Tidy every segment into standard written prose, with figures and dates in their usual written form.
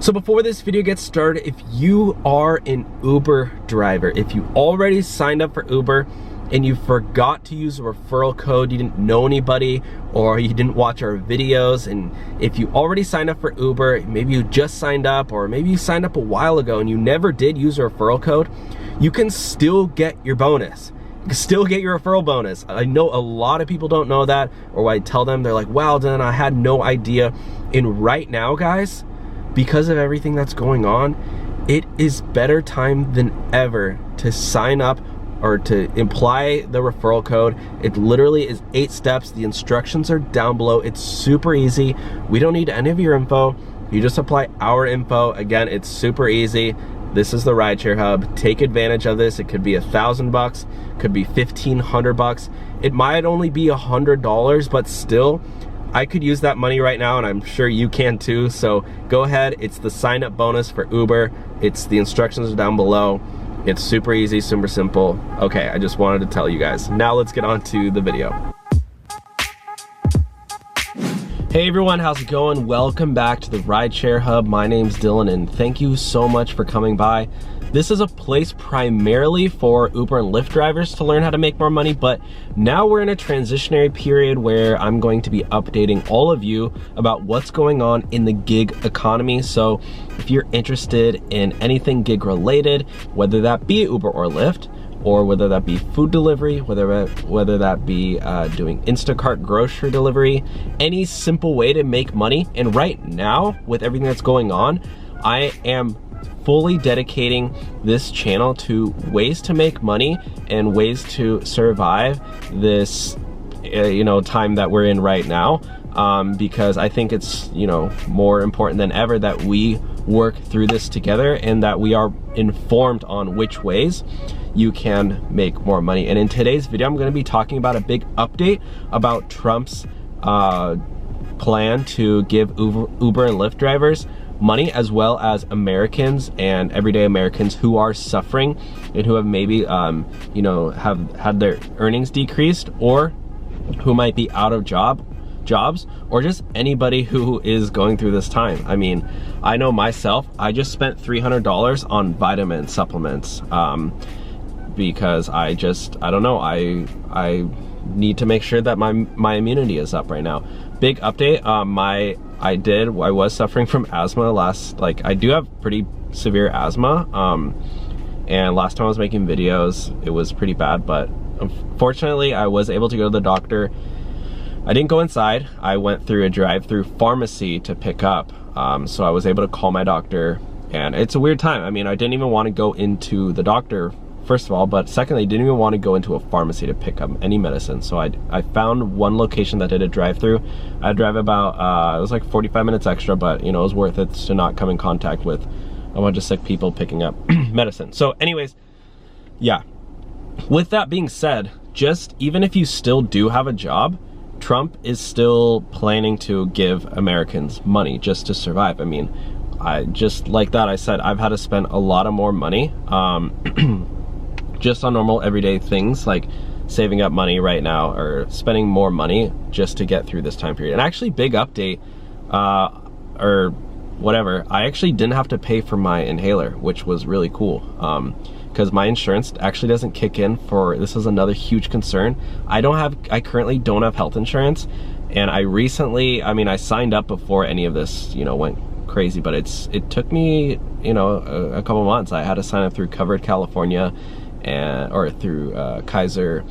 So before this video gets started, if you are an Uber driver, if you already signed up for Uber and you forgot to use a referral code, you didn't know anybody, or you didn't watch our videos, and if you already signed up for Uber, maybe you just signed up, or maybe you signed up a while ago and you never did use a referral code, you can still get your bonus. You can still get your referral bonus. I know a lot of people don't know that, or when I tell them, they're like, wow, then I had no idea. And right now, guys, because of everything that's going on, it is better time than ever to sign up or to apply the referral code. It literally is 8 steps. The instructions are down below. It's super easy. We don't need any of your info. You just apply our info. Again, it's super easy. This is the Rideshare Hub. Take advantage of this. It could be $1,000, could be $1,500. It might only be $100, but still, I could use that money right now, and I'm sure you can too. So go ahead. It's the sign up bonus for Uber. The instructions are down below. It's super easy, super simple. Okay, I just wanted to tell you guys. Now let's get on to the video. Hey everyone, how's it going? Welcome back to the Rideshare Hub. My name's Dylan, and thank you so much for coming by. This is a place primarily for Uber and Lyft drivers to learn how to make more money, but now we're in a transitionary period where I'm going to be updating all of you about what's going on in the gig economy. So if you're interested in anything gig related, whether that be Uber or Lyft, or whether that be food delivery, whether that be doing Instacart grocery delivery, any simple way to make money. And right now, with everything that's going on, I am fully dedicating this channel to ways to make money and ways to survive this time that we're in right now, because I think it's more important than ever that we work through this together and that we are informed on which ways you can make more money. And in today's video, I'm going to be talking about a big update about Trump's plan to give Uber and Lyft drivers money, as well as Americans and everyday Americans who are suffering and who have maybe have had their earnings decreased, or who might be out of jobs, or just anybody who is going through this time. I mean, I know myself, I just spent $300 on vitamin supplements because I don't know, I need to make sure that my immunity is up right now. Big update, I was suffering from asthma I do have pretty severe asthma, and last time I was making videos, it was pretty bad, but unfortunately I was able to go to the doctor. I didn't go inside. I went through a drive-through pharmacy to pick up, so I was able to call my doctor, and it's a weird time. I mean, I didn't even want to go into the doctor, first of all, but secondly, I didn't even want to go into a pharmacy to pick up any medicine. So I found one location that did a drive-through. I'd drive about, it was like 45 minutes extra, but it was worth it to not come in contact with a bunch of sick people picking up medicine. So anyways, yeah. With that being said, even if you still do have a job, Trump is still planning to give Americans money just to survive. I mean, just like that, I said, I've had to spend a lot of more money, just on normal everyday things like saving up money right now, or spending more money just to get through this time period. And actually, big update, or whatever, I actually didn't have to pay for my inhaler, which was really cool, because my insurance actually doesn't kick in for, this is another huge concern. I currently don't have health insurance, and I signed up before any of this went crazy, but it took me a couple months. I had to sign up through Covered California, or through Kaiser.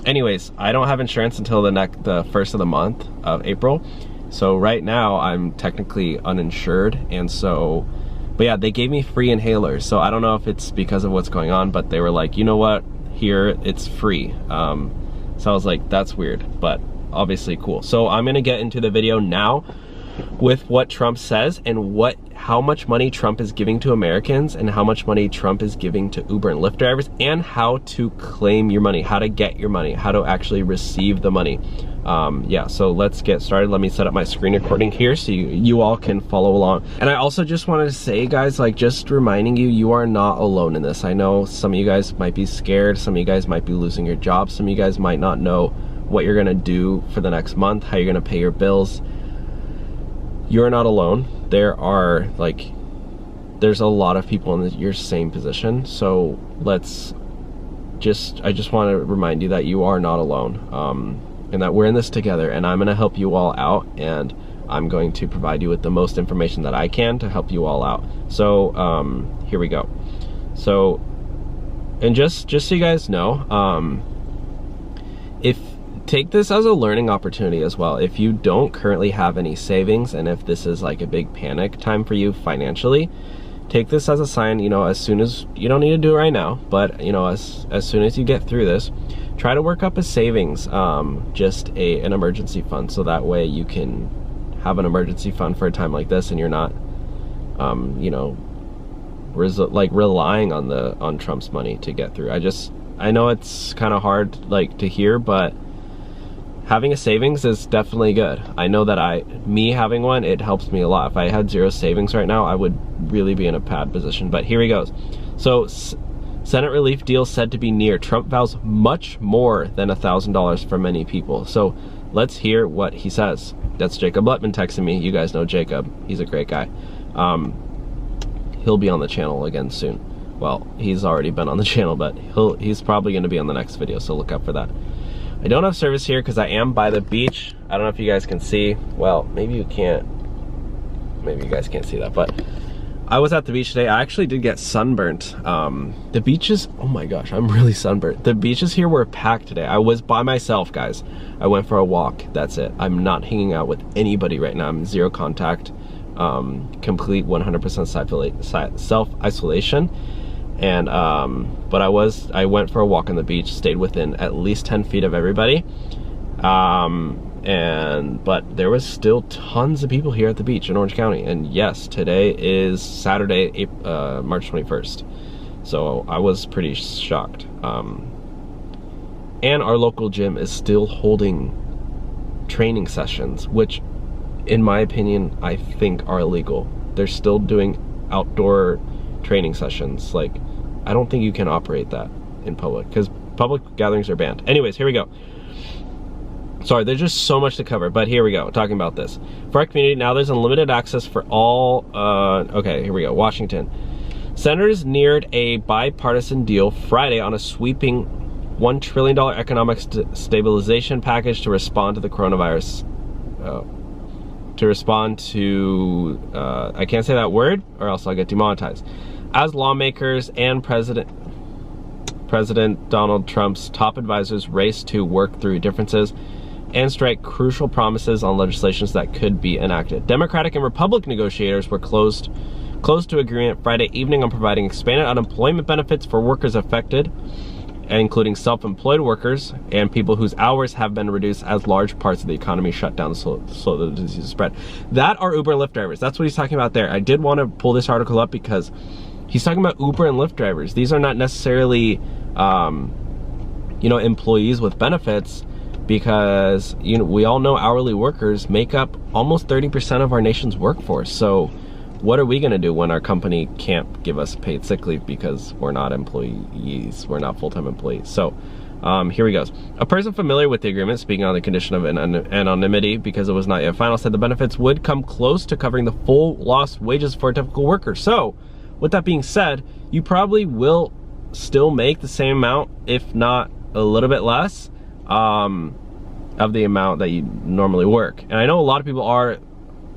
Anyways, I don't have insurance until the first of the month of April. So right now I'm technically uninsured, and so, but yeah, they gave me free inhalers. So I don't know if it's because of what's going on, but they were like, you know what, here it's free. So I was like, that's weird, but obviously cool. So I'm gonna get into the video now with what Trump says, and how much money Trump is giving to Americans, and how much money Trump is giving to Uber and Lyft drivers, and how to claim your money, how to get your money, how to actually receive the money. Yeah, so let's get started. Let me set up my screen recording here so you all can follow along. And I also just wanted to say, guys, just reminding you, you are not alone in this. I know some of you guys might be scared, some of you guys might be losing your job, some of you guys might not know what you're gonna do for the next month, how you're gonna pay your bills. You're not alone. there's a lot of people in your same position. So I just want to remind you that you are not alone, and that we're in this together, and I'm going to help you all out, and I'm going to provide you with the most information that I can to help you all out. So here we go. So, and just so you guys know, take this as a learning opportunity as well. If you don't currently have any savings, and if this is like a big panic time for you financially, take this as a sign, you know, as soon as, you don't need to do it right now, but you know, as soon as you get through this, try to work up a savings, just an emergency fund, so that way you can have an emergency fund for a time like this, and you're not, you know, relying on Trump's money to get through. I know it's kind of hard like to hear, but having a savings is definitely good. I know that me having one, it helps me a lot. If I had zero savings right now, I would really be in a bad position. But here he goes. So Senate relief deal said to be near. Trump vows much more than $1,000 for many people. So let's hear what he says. That's Jacob Lutman texting me. You guys know Jacob. He's a great guy. He'll be on the channel again soon. Well, he's already been on the channel, but he's probably going to be on the next video, so look out for that. I don't have service here because I am by the beach. I don't know if you guys can see. Well, maybe you can't. Maybe you guys can't see that, but I was at the beach today. I actually did get sunburnt. The beaches, oh my gosh, I'm really sunburnt. The beaches here were packed today. I was by myself, guys. I went for a walk, that's it. I'm not hanging out with anybody right now. I'm zero contact, complete 100% self-isolation. And but I went for a walk on the beach, stayed within at least 10 feet of everybody, but there was still tons of people here at the beach in Orange County. And yes, today is Saturday, March 21st, so I was pretty shocked. And our local gym is still holding training sessions, which in my opinion I think are illegal. They're still doing outdoor training sessions. Like, I don't think you can operate that in public, because public gatherings are banned. Anyways, here we go. Sorry, there's just so much to cover, but here we go, talking about this. For our community, now there's unlimited access for all, okay, here we go, Washington. Senators neared a bipartisan deal Friday on a sweeping $1 trillion economic stabilization package to respond to the coronavirus. I can't say that word or else I'll get demonetized. As lawmakers and President Donald Trump's top advisors race to work through differences and strike crucial promises on legislations that could be enacted. Democratic and Republican negotiators were close to agreement Friday evening on providing expanded unemployment benefits for workers affected, including self-employed workers and people whose hours have been reduced as large parts of the economy shut down so the disease spread. That are Uber and Lyft drivers. That's what he's talking about there. I did want to pull this article up because he's talking about Uber and Lyft drivers. These are not necessarily, you know, employees with benefits, because, you know, we all know hourly workers make up almost 30% of our nation's workforce. So what are we going to do when our company can't give us paid sick leave because we're not employees, we're not full-time employees? So here he goes. A person familiar with the agreement, speaking on the condition of anonymity because it was not yet final, said the benefits would come close to covering the full lost wages for a typical worker. So with that being said, you probably will still make the same amount, if not a little bit less, of the amount that you normally work. And I know a lot of people are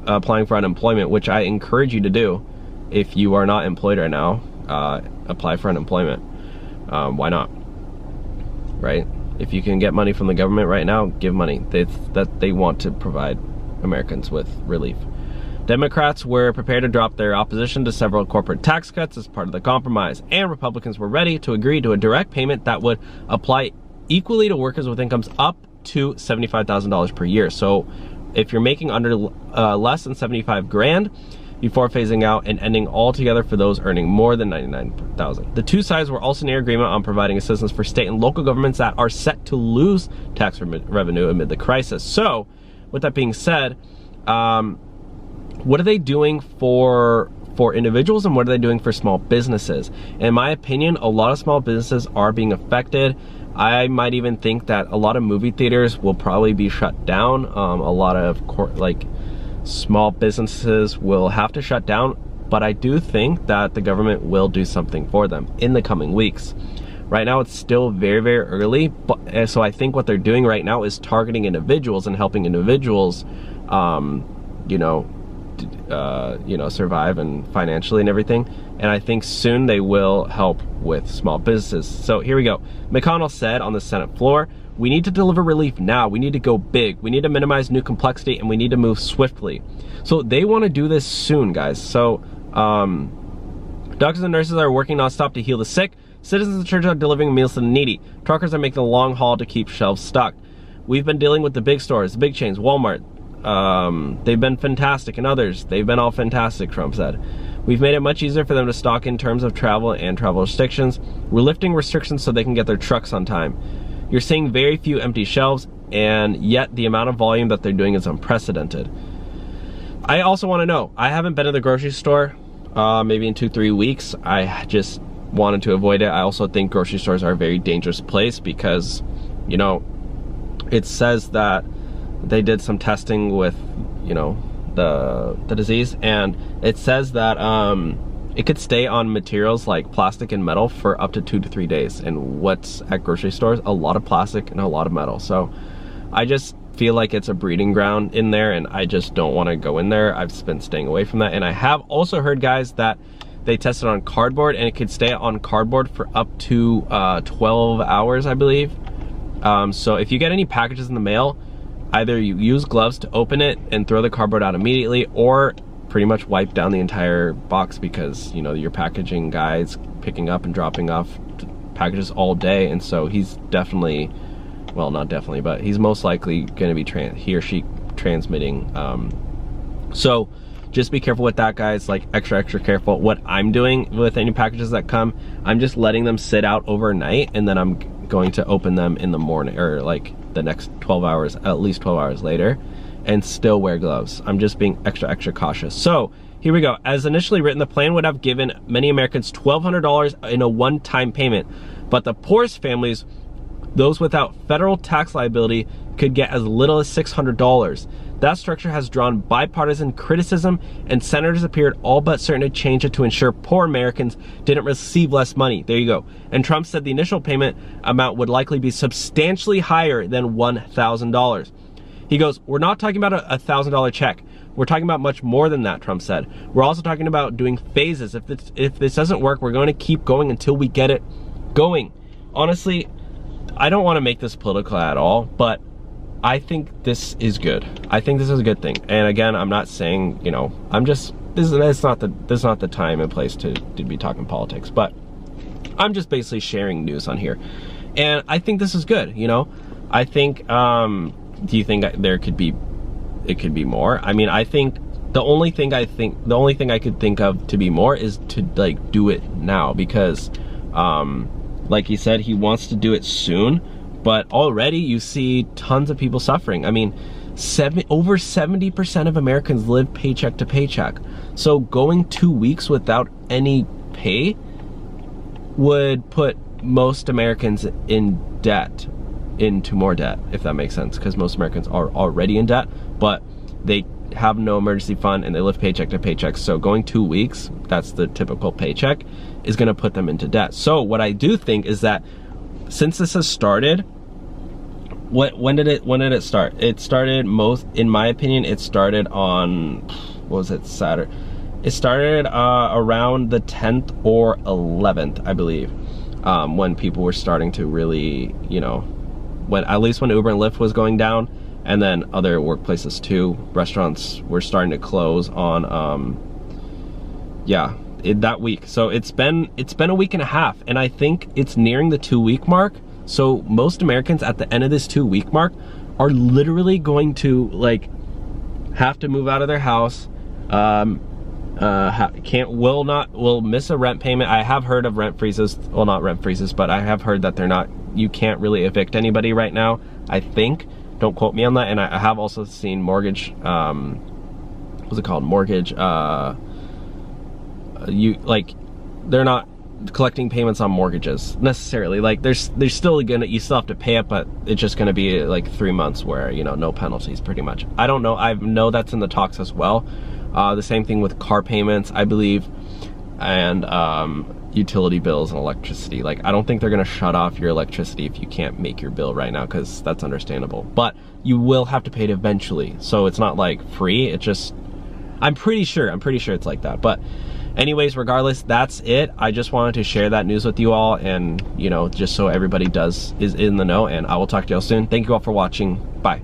applying for unemployment, which I encourage you to do. If you are not employed right now, apply for unemployment. Why not? Right? If you can get money from the government right now, give money. They want to provide Americans with relief. Democrats were prepared to drop their opposition to several corporate tax cuts as part of the compromise, and Republicans were ready to agree to a direct payment that would apply equally to workers with incomes up to $75,000 per year. So if you're making under less than 75 grand, before phasing out and ending altogether for those earning more than 99,000. The two sides were also near agreement on providing assistance for state and local governments that are set to lose tax revenue amid the crisis. So with that being said, what are they doing for individuals, and what are they doing for small businesses? In my opinion, a lot of small businesses are being affected. I might even think that a lot of movie theaters will probably be shut down. A lot of small businesses will have to shut down, but I do think that the government will do something for them in the coming weeks. Right now it's still very, very early, but so I think what they're doing right now is targeting individuals and helping individuals, survive and financially and everything. And I think soon they will help with small businesses. So here we go. McConnell said on the Senate floor, "We need to deliver relief now. We need to go big. We need to minimize new complexity, and we need to move swiftly." So they want to do this soon, guys. So doctors and nurses are working nonstop to heal the sick. Citizens of church are delivering meals to the needy. Truckers are making the long haul to keep shelves stocked. We've been dealing with the big stores, the big chains, Walmart. They've been fantastic, and others. They've been all fantastic, Trump said. We've made it much easier for them to stock in terms of travel and travel restrictions. We're lifting restrictions so they can get their trucks on time. You're seeing very few empty shelves, and yet the amount of volume that they're doing is unprecedented. I also want to know, I haven't been to the grocery store maybe in 2-3 weeks. I just wanted to avoid it. I also think grocery stores are a very dangerous place because, you know, it says that they did some testing with, you know, the disease, and it says that it could stay on materials like plastic and metal for up to 2 to 3 days. And what's at grocery stores? A lot of plastic and a lot of metal. So I just feel like it's a breeding ground in there, and I just don't want to go in there. I've been staying away from that. And I have also heard, guys, that they tested on cardboard, and it could stay on cardboard for up to 12 hours, I believe. So if you get any packages in the mail, either you use gloves to open it and throw the cardboard out immediately, or pretty much wipe down the entire box, because, you know, your packaging guy's picking up and dropping off packages all day. And so he's definitely, well, not definitely, but he's most likely going to be he or she transmitting. So just be careful with that, guys. Like extra careful. What I'm doing with any packages that come, I'm just letting them sit out overnight, and then I'm going to open them in the morning, or like the next 12 hours, at least 12 hours later, and still wear gloves. I'm just being extra cautious. So here we go. As initially written, the plan would have given many Americans $1,200 in a one-time payment, but the poorest families, those without federal tax liability, could get as little as $600. That structure has drawn bipartisan criticism, and senators appeared all but certain to change it to ensure poor Americans didn't receive less money. There you go. And Trump said the initial payment amount would likely be substantially higher than $1,000. He goes, "We're not talking about a $1,000 check. We're talking about much more than that," Trump said. "We're also talking about doing phases. If this doesn't work, we're going to keep going until we get it going." Honestly, I don't want to make this political at all, but I think this is good. I think this is a good thing. And again, I'm not saying, you know, this is not the time and place to be talking politics, but I'm just basically sharing news on here. And I think this is good, you know. I think, do you think it could be more? I mean, I think the only thing I could think of to be more is to like do it now, because like he said, he wants to do it soon. But already you see tons of people suffering. I mean, over 70% of Americans live paycheck to paycheck. So going 2 weeks without any pay would put most Americans in debt, into more debt, if that makes sense, because most Americans are already in debt, but they have no emergency fund and they live paycheck to paycheck. So going 2 weeks, that's the typical paycheck, is gonna put them into debt. So what I do think is that since this has started, when did it start? It started, in my opinion, it started on, what was it, Saturday? It started around the 10th or 11th, I believe, when people were starting to really, you know, at least when Uber and Lyft was going down, and then other workplaces too. Restaurants were starting to close on, that week. So it's been a week and a half, and I think it's nearing the 2 week mark. So most Americans at the end of this 2 week mark are literally going to like have to move out of their house, will miss a rent payment. I have heard of rent freezes, well, not rent freezes, but I have heard that you can't really evict anybody right now, I think. Don't quote me on that. And I have also seen mortgage, what's it called? Mortgage, they're not collecting payments on mortgages necessarily. Like there's still you still have to pay it, but it's just gonna be like 3 months where, you know, no penalties pretty much. I don't know, I know that's in the talks as well. The same thing with car payments, I believe, and utility bills and electricity. Like I don't think they're gonna shut off your electricity if you can't make your bill right now, because that's understandable. But you will have to pay it eventually, so it's not like free. It just, I'm pretty sure it's like that. But anyways, regardless, that's it. I just wanted to share that news with you all, and you know, just so everybody is in the know. And I will talk to y'all soon. Thank you all for watching. Bye.